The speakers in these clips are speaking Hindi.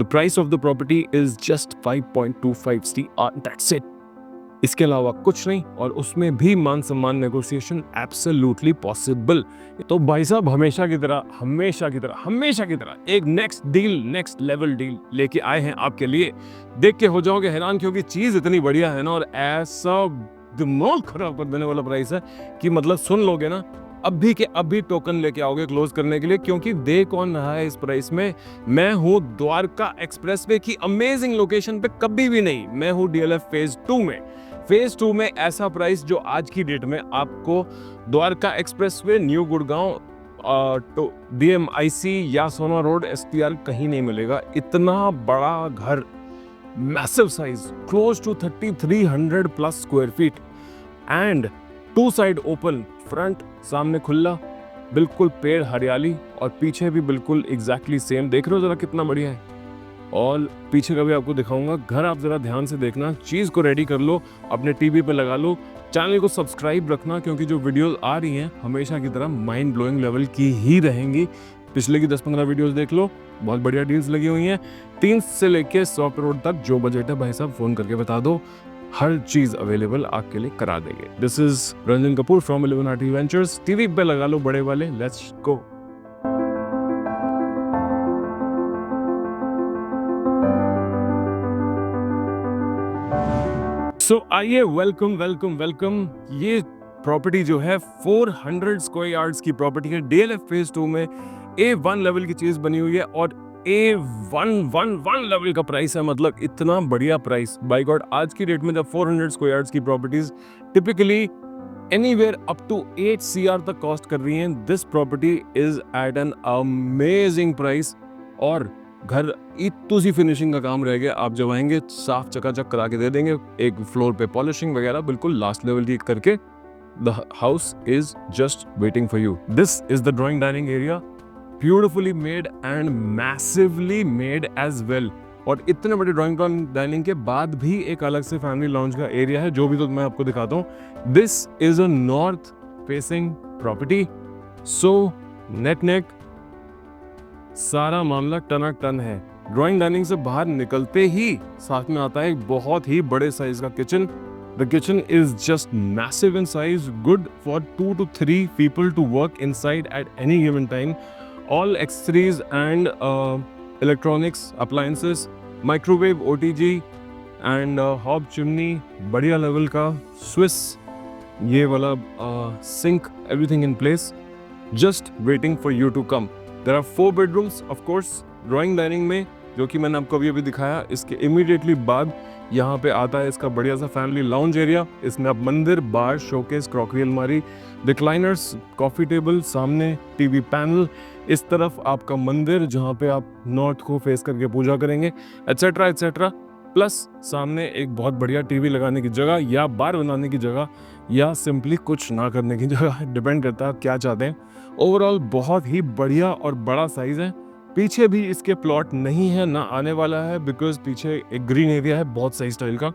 The price of the property is just 5.25 CR, that's it. इसके अलावा कुछ नहीं, और उसमें भी मान सम्मान नेगोशिएशन एब्सोल्युटली पॉसिबल। तो भाई साहब हमेशा की तरह एक next deal, next level deal लेके आए हैं आपके लिए। देख के हो जाओगे हैरान, क्योंकि चीज इतनी बढ़िया है ना, और ऐसा दिमाग खराब कर देने वाला प्राइस है कि मतलब सुन लोगे ना, अभी के अभी टोकन लेके आओगे क्लोज करने के लिए। क्योंकि दे कौन रहा है इस प्राइस में? मैं हूँ द्वारका एक्सप्रेसवे की अमेजिंग लोकेशन पे, कभी भी नहीं। मैं हूँ DLF फेज 2 में। फेज 2 में ऐसा प्राइस जो आज की डेट में आपको द्वारका एक्सप्रेसवे, न्यू गुड़गांव, तो DMIC या सोना रोड STR कहीं नहीं मिलेगा। इतना बड़ा घर, massive size, close to 3300 plus square feet, and 2 side open, front सामने खुला, बिल्कुल पेड़, हरियाली, और पीछे भी बिल्कुल एग्जैक्टली सेम। देख रहे हो जरा कितना बढ़िया है। और पीछे का भी आपको दिखाऊंगा। घर आप जरा ध्यान से देखना, चीज को रेडी कर लो, अपने टीवी पे लगा लो, चैनल को सब्सक्राइब रखना, क्योंकि जो वीडियोस आ रही हैं हमेशा की तरह माइंड ब्लोइंग लेवल की ही रहेंगी। पिछले की 10-15 वीडियोस देख लो, बहुत बढ़िया डील्स लगी हुई हैं। 3 से लेके 100 करोड़ तक जो बजट है भाई साहब फोन करके बता दो, हर चीज अवेलेबल आपके लिए करा देंगे। This is Ranjan Kapoor from 11 RT ventures. TV पे लगा लो बड़े वाले, लेट्स गो। सो आइए, वेलकम। ये प्रॉपर्टी जो है 400 स्क्वायर यार्ड्स की प्रॉपर्टी है। DLF फेज 2 में A1 लेवल की चीज बनी हुई है, और A111 लेवल का प्राइस है। मतलब इतना बढ़िया प्राइस, बाय गॉड। आज की डेट में जब 400 स्क्वायर यार्ड्स की properties typically anywhere up to 8 CR तक कॉस्ट कर रही हैं, this property is at an amazing price. और घर इतनी सी फिनिशिंग का काम रह गया, आप जब आएंगे साफ चकाचक करा के दे देंगे। एक फ्लोर पे पॉलिशिंग वगैरह बिल्कुल लास्ट लेवल की करके, the house is just waiting for you. This is the drawing dining area, beautifully made and massively made as well. और इतने बड़े ड्राइंग डाइनिंग के बाद भी एक अलग से फैमिली लाउंज का एरिया है, जो भी तो मैं आपको दिखाता हूँ। This is a north facing property, so नेक सारा मामला टनाटन है। ड्राइंग डाइनिंग से बाहर निकलते ही साथ में आता है एक बहुत ही बड़े साइज का kitchen. The kitchen is just massive in size, good for 2 to 3 people to work inside at any given time. All accessories and electronics, appliances, microwave, OTG and hob chimney, बढ़िया लेवल का Swiss ये वाला sink, everything in place, just waiting for you to come. There are 4 bedrooms, of course, drawing dining में, जो कि मैंने आपको अभी दिखाया। इसके इमीडिएटली बाद यहाँ पे आता है इसका बढ़िया सा फैमिली लाउंज एरिया। इसमें आप मंदिर, बार, शोकेस, क्रॉकरी अलमारी, रिक्लाइनर्स, कॉफी टेबल, सामने टीवी पैनल, इस तरफ आपका मंदिर जहाँ पे आप नॉर्थ को फेस करके पूजा करेंगे, एटसेट्रा एटसेट्रा। प्लस सामने एक बहुत बढ़िया टीवी लगाने की जगह, या बार बनाने की जगह, या सिंपली कुछ ना करने की जगह, डिपेंड करता है आप क्या चाहते हैं। ओवरऑल बहुत ही बढ़िया और बड़ा साइज है। पीछे भी इसके प्लॉट नहीं है, ना आने वाला है, बिकॉज पीछे एक ग्रीन एरिया है बहुत सही स्टाइल का।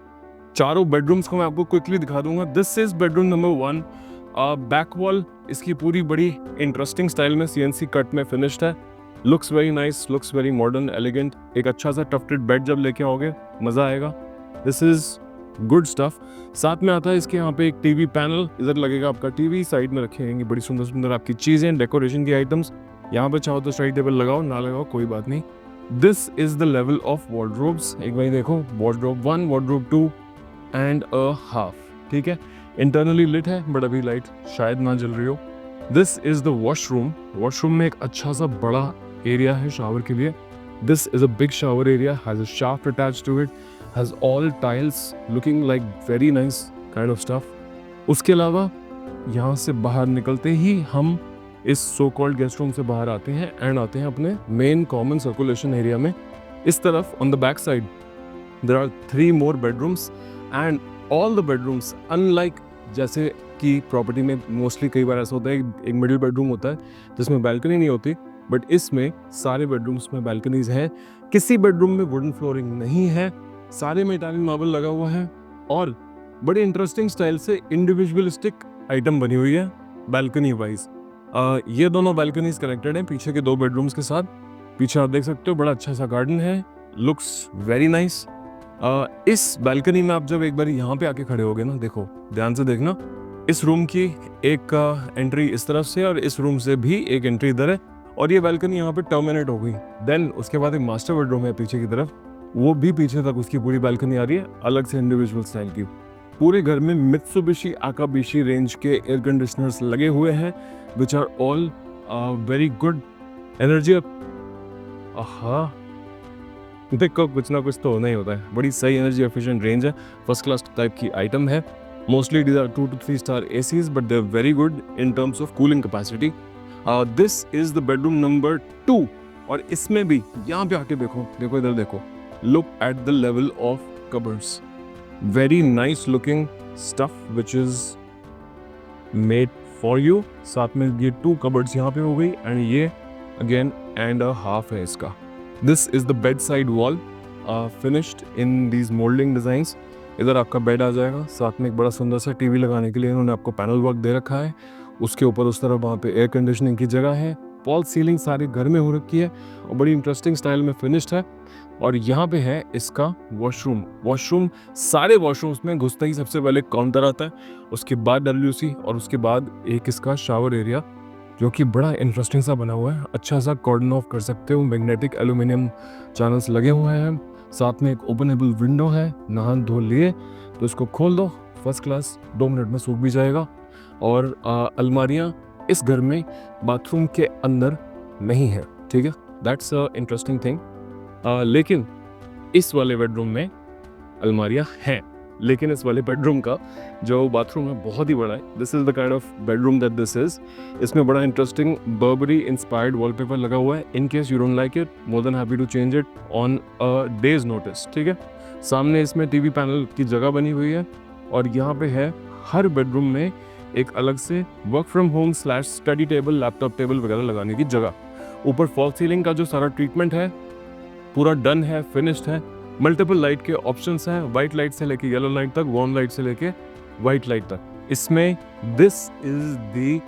चारों बेडरूम्स को मैं आपको क्विकली दिखा दूंगा। This is bedroom number 1। Back wall इसकी पूरी बड़ी इंटरेस्टिंग स्टाइल में CNC कट में फिनिश्ड है। Looks very nice, looks very modern, elegant. एक अच्छा सा टफ्टेड बेड जब लेके आओगे मजा आएगा। This is good stuff. साथ में आता है इसके यहाँ पे एक टीवी पैनल, इधर लगेगा आपका टीवी, साइड में रखे रहेंगी बड़ी सुंदर सुंदर आपकी चीजें, डेकोरेशन की आइटम्स। यहाँ पे चाहो तो स्टडी टेबल लगाओ, ना लगाओ कोई बात नहीं। This is the level of wardrobes. एक बार देखो, wardrobe 1, wardrobe 2 and a half, ठीक है। इंटरनली लिट है, बट अभी लाइट शायद ना जल रही हो। This is the washroom. Washroom में एक अच्छा सा बड़ा एरिया है शावर के लिए। This is a big shower area, has a shaft attached to it, has all tiles, looking like very nice kind of stuff. उसके अलावा यहाँ से बाहर निकलते ही हम इस सो कॉल्ड गेस्ट रूम से बाहर आते हैं एंड आते हैं अपने मेन कॉमन सर्कुलेशन एरिया में। इस तरफ on the back side there are 3 more bedrooms and all the bedrooms, unlike जैसे कि प्रॉपर्टी में मोस्टली कई बार ऐसा होता है एक मिडिल बेडरूम होता है जिसमें बैल्कनी नहीं होती, बट इसमें सारे बेडरूम्स में बैल्कनीज हैं। किसी बेडरूम में वुडन फ्लोरिंग नहीं है, सारे में इटालियन मार्बल लगा हुआ है, और बड़े इंटरेस्टिंग स्टाइल से इंडिविजुअलिस्टिक आइटम बनी हुई है बैल्कनी वाइज। ये दोनों बैल्कनीज कनेक्टेड हैं पीछे के 2 बेडरूम्स के साथ। पीछे आप देख सकते हो बड़ा अच्छा सा गार्डन है, लुक्स वेरी नाइस। इस बालकनी में आप जब एक बार यहाँ पे आके खड़े होगे ना, देखो ध्यान से देखना, इस रूम की एक एंट्री इस तरफ से और इस रूम से भी एक एंट्री इधर है, और ये बालकनी यहाँ पे टर्मिनेट हो गई। देन उसके बाद एक मास्टर बेडरूम है पीछे की तरफ, वो भी पीछे तक उसकी पूरी बालकनी आ रही है, अलग से इंडिविजुअल स्टाइल की। पूरे घर में मित्सुबिशी आकाबिशी रेंज के एयर कंडीशनर्स लगे हुए हैं, which are all very good energy. हाँ, देखो कुछ ना कुछ तो होना ही होता है। बड़ी सही एनर्जी एफिशिएंट रेंज है, फर्स्ट क्लास टाइप की आइटम है। Mostly these are 2 to 3 star ACs, but they're very good in terms of cooling capacity. This is the bedroom number 2, और इसमें भी यहाँ पे आके देखो, देखो इधर देखो, look at the level of cupboards. Very nice looking stuff which is made for you. साथ में ये 2 cupboards यहाँ पे हो गई, and ये again and a half है इसका। This is the bedside wall, finished in these molding designs. इधर आपका बेड आ जाएगा, साथ में एक बड़ा सुंदर सा टीवी लगाने के लिए इन्होंने आपको पैनल वर्क दे रखा है। उसके ऊपर उस तरफ वहाँ पे एयर कंडीशनिंग की जगह है। फॉल सीलिंग सारे घर में हो रखी है और बड़ी इंटरेस्टिंग स्टाइल में फिनिश्ड है। और यहाँ पे है इसका वॉशरूम। वॉशरूम सारे वॉशरूम्स में घुसता ही सबसे पहले काउंटर आता है, उसके बाद WC, और उसके बाद एक इसका शावर एरिया जो कि बड़ा इंटरेस्टिंग सा बना हुआ है। अच्छा सा कॉर्डन ऑफ कर सकते हो, मैग्नेटिक एल्यूमिनियम चैनल्स लगे हुए हैं, साथ में एक ओपनेबल विंडो है। नहा धो लिए तो इसको खोल दो, फर्स्ट क्लास, 2 मिनट में सूख भी जाएगा। और अलमारियाँ इस घर में बाथरूम के अंदर नहीं है, ठीक है, दैट्स अ इंटरेस्टिंग थिंग। लेकिन इस वाले बेडरूम में अलमारियाँ हैं, लेकिन इस वाले बेडरूम का जो बाथरूम है बहुत ही बड़ा है। This is the kind of bedroom that this is. इसमें बड़ा इंटरेस्टिंग बर्बरी इंस्पायर्ड वॉलपेपर लगा हुआ है। In case you don't like it, more than happy to change it on a day's notice, ठीक है। सामने इसमें टीवी पैनल की जगह बनी हुई है, और यहाँ पे है हर बेडरूम में एक अलग से work from home / study table, laptop table वगैरह लगाने की जगह। ऊपर फॉल सीलिंग का जो सारा ट्रीटमेंट है पूरा डन है, फिनिश्ड है। मल्टीपल लाइट के ऑप्शंस हैं, वाइट लाइट से लेके येलो लाइट तक, वार्म लाइट से लेके वाइट लाइट तक। इसमें this is the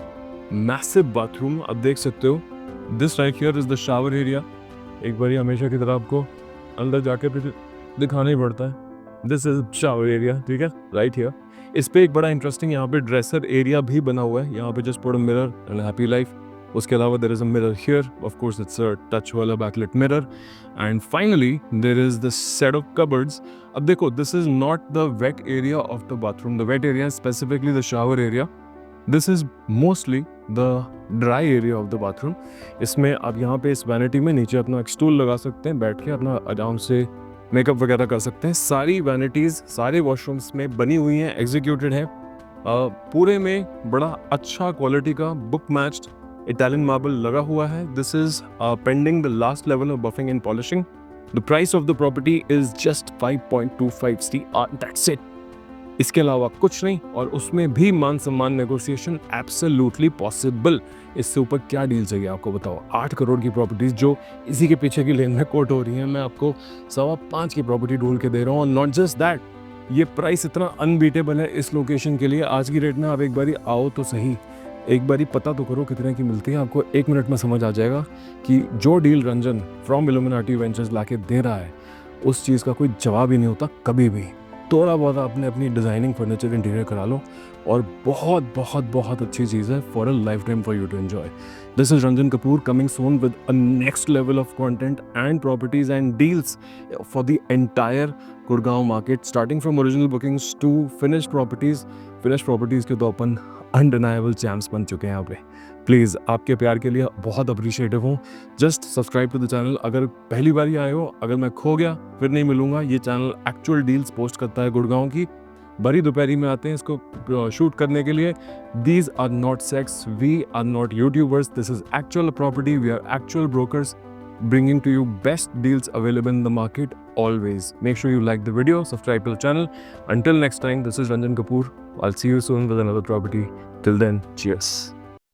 massive bathroom, आप देख सकते हो। This right here is the shower area. एक बार हमेशा की तरह आपको अंदर जाके फिर दिखाना ही पड़ता है। दिस इज शावर एरिया, ठीक है, राइट हियर। इस पे एक बड़ा इंटरेस्टिंग यहाँ पे ड्रेसर एरिया भी बना हुआ है। यहाँ पे just put a mirror and happy life. उसके अलावा there is a mirror here, of course it's a touch वाला backlit mirror. And finally there is the set of cupboards. अब देखो, this is not the wet area of the bathroom, the wet area specifically the shower area. This is mostly the dry area of the bathroom. इसमें आप यहाँ पे इस वैनिटी में नीचे अपना एक स्टूल लगा सकते हैं, बैठ के अपना आराम से मेकअप वगैरह कर सकते हैं। सारी वैनिटीज़ सारे वॉशरूम्स में बनी हुई हैं, एग्जीक्यूटेड है। पूरे में बड़ा अच्छा क्वालिटी का बुक मैच्ड इटालियन मार्बल लगा हुआ है। This is pending the last level of buffing and polishing. The price of the property is just 5.25 CR, that's it. इसके अलावा कुछ नहीं, और उसमें भी मान सम्मान नेगोशिएशन एब्सोल्युटली पॉसिबल। इससे ऊपर क्या डील चाहिए आपको, बताओ। 8 करोड़ की प्रॉपर्टीज जो इसी के पीछे की लेन में कोट हो रही हैं, मैं आपको 5.25 की प्रॉपर्टी ढूंढ के दे रहा हूँ। और नॉट जस्ट दैट, ये प्राइस इतना अनबीटेबल है इस लोकेशन के लिए। आज की रेट में आप एक बारी आओ तो सही, एक बारी पता तो करो कितने की मिलती है। आपको 1 मिनट में समझ आ जाएगा कि जो deal Ranjan from illuminati ventures लाके दे रहा है, उस चीज़ का कोई जवाब ही नहीं होता कभी भी। थोड़ा बहुत आपने अपनी डिज़ाइनिंग फर्नीचर इंटीरियर करा लो, और बहुत बहुत बहुत अच्छी चीज़ है for a lifetime for you to enjoy. This is Ranjan Kapoor coming soon with a next level of content and properties and deals for the entire Gurgaon market, starting from original bookings to finished properties. Finished properties के तो अपन अनडिनाइबल चैम्प्स बन चुके हैं यहाँ पे। प्लीज़ आपके प्यार के लिए बहुत अप्रिशिएटिव हूँ। Just subscribe to the channel. अगर पहली बार ही आए हो, अगर मैं खो गया फिर नहीं मिलूंगा। ये चैनल एक्चुअल डील्स पोस्ट करता है गुड़गांव की। बड़ी दोपहरी में आते हैं इसको शूट करने के लिए। These are not sets, we are not YouTubers, this is actual property, we are actual brokers bringing to you best deals available in the market always. Make sure you like the video, subscribe to the channel. Until next time, this is Ranjan Kapoor. I'll see you soon with another property. Till then, cheers.